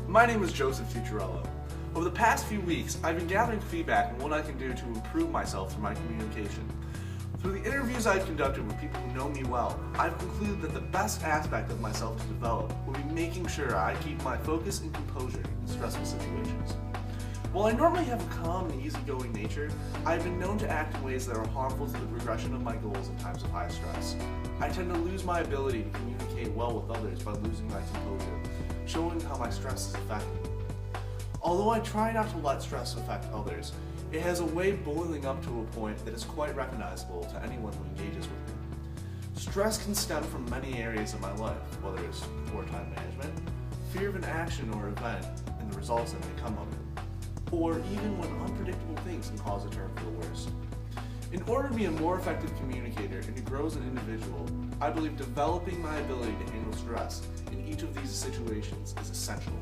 My name is Joseph Futurello. Over the past few weeks, I've been gathering feedback on what I can do to improve myself through my communication. Through the interviews I've conducted with people who know me well, I've concluded that the best aspect of myself to develop will be making sure I keep my focus and composure in stressful situations. While I normally have a calm and easygoing nature, I've been known to act in ways that are harmful to the progression of my goals in times of high stress. I tend to lose my ability to communicate well with others by losing my composure, showing how my stress is affecting me. Although I try not to let stress affect others, it has a way boiling up to a point that is quite recognizable to anyone who engages with me. Stress can stem from many areas of my life, whether it's poor time management, fear of an action or event, and the results that may come of it, or even when unpredictable things can cause a turn for the worse. In order to be a more effective communicator and to grow as an individual, I believe developing my ability to handle stress in each of these situations is essential.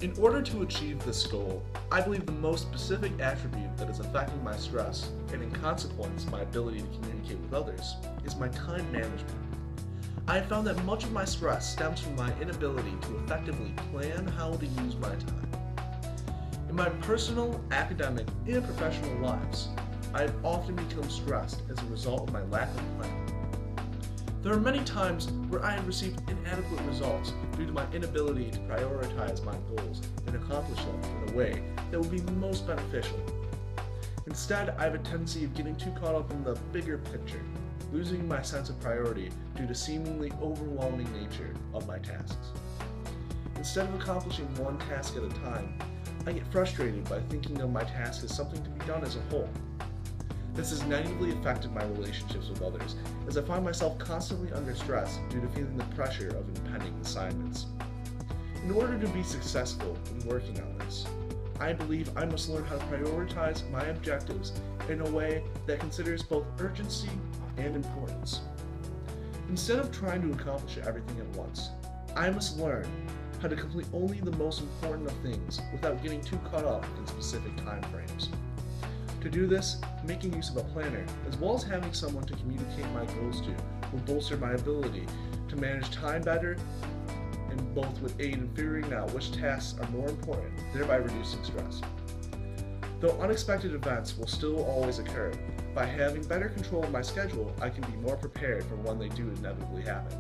In order to achieve this goal, I believe the most specific attribute that is affecting my stress, and in consequence my ability to communicate with others, is my time management. I have found that much of my stress stems from my inability to effectively plan how to use my time. In my personal, academic, and professional lives, I have often become stressed as a result of my lack of planning. There are many times where I have received inadequate results due to my inability to prioritize my goals and accomplish them in a way that would be most beneficial. Instead, I have a tendency of getting too caught up in the bigger picture, losing my sense of priority due to seemingly overwhelming nature of my tasks. Instead of accomplishing one task at a time, I get frustrated by thinking of my task as something to be done as a whole. This has negatively affected my relationships with others, as I find myself constantly under stress due to feeling the pressure of impending assignments. In order to be successful in working on this, I believe I must learn how to prioritize my objectives in a way that considers both urgency and importance. Instead of trying to accomplish everything at once, I must learn how to complete only the most important of things without getting too caught up in specific time frames. To do this, making use of a planner, as well as having someone to communicate my goals to, will bolster my ability to manage time better, and both would aid in figuring out which tasks are more important, thereby reducing stress. Though unexpected events will still always occur, by having better control of my schedule, I can be more prepared for when they do inevitably happen.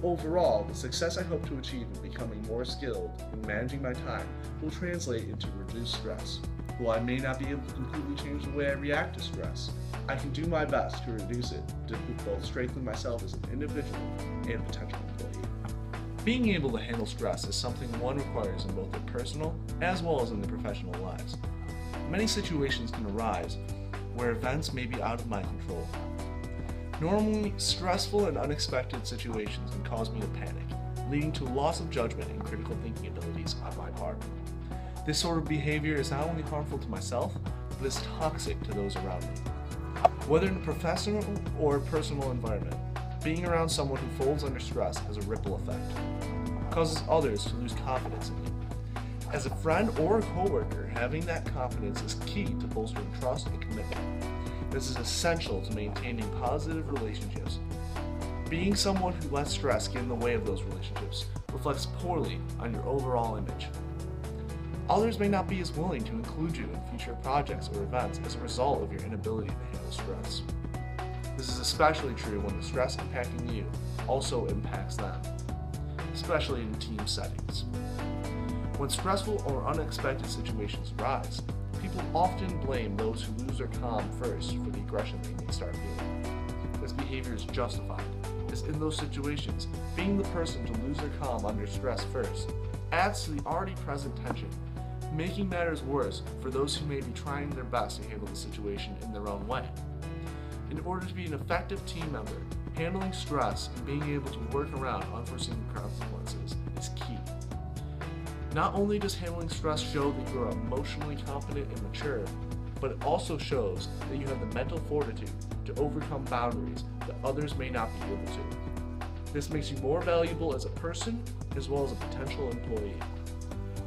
Overall, the success I hope to achieve in becoming more skilled in managing my time will translate into reduced stress. While I may not be able to completely change the way I react to stress, I can do my best to reduce it to both strengthen myself as an individual and potential employee. Being able to handle stress is something one requires in both their personal as well as in their professional lives. Many situations can arise where events may be out of my control. Normally, stressful and unexpected situations can cause me to panic, leading to loss of judgment and critical thinking abilities on my part. This sort of behavior is not only harmful to myself, but is toxic to those around me. Whether in a professional or personal environment, being around someone who folds under stress has a ripple effect. It causes others to lose confidence in you. As a friend or a coworker, having that confidence is key to bolstering trust and commitment. This is essential to maintaining positive relationships. Being someone who lets stress get in the way of those relationships reflects poorly on your overall image. Others may not be as willing to include you in future projects or events as a result of your inability to handle stress. This is especially true when the stress impacting you also impacts them, especially in team settings. When stressful or unexpected situations arise, people often blame those who lose their calm first for the aggression they may start feeling. This behavior is justified, as in those situations, being the person to lose their calm under stress first adds to the already present tension, making matters worse for those who may be trying their best to handle the situation in their own way. In order to be an effective team member, handling stress and being able to work around unforeseen consequences is key. Not only does handling stress show that you are emotionally competent and mature, but it also shows that you have the mental fortitude to overcome boundaries that others may not be able to. This makes you more valuable as a person as well as a potential employee.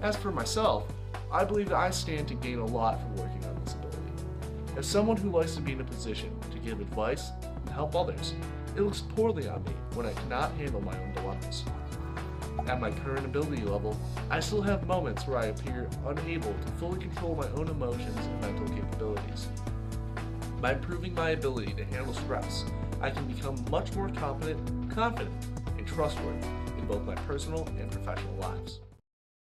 As for myself, I believe that I stand to gain a lot from working on this ability. As someone who likes to be in a position to give advice and help others, it looks poorly on me when I cannot handle my own dilemmas. At my current ability level, I still have moments where I appear unable to fully control my own emotions and mental capabilities. By improving my ability to handle stress, I can become much more competent, confident, and trustworthy in both my personal and professional lives.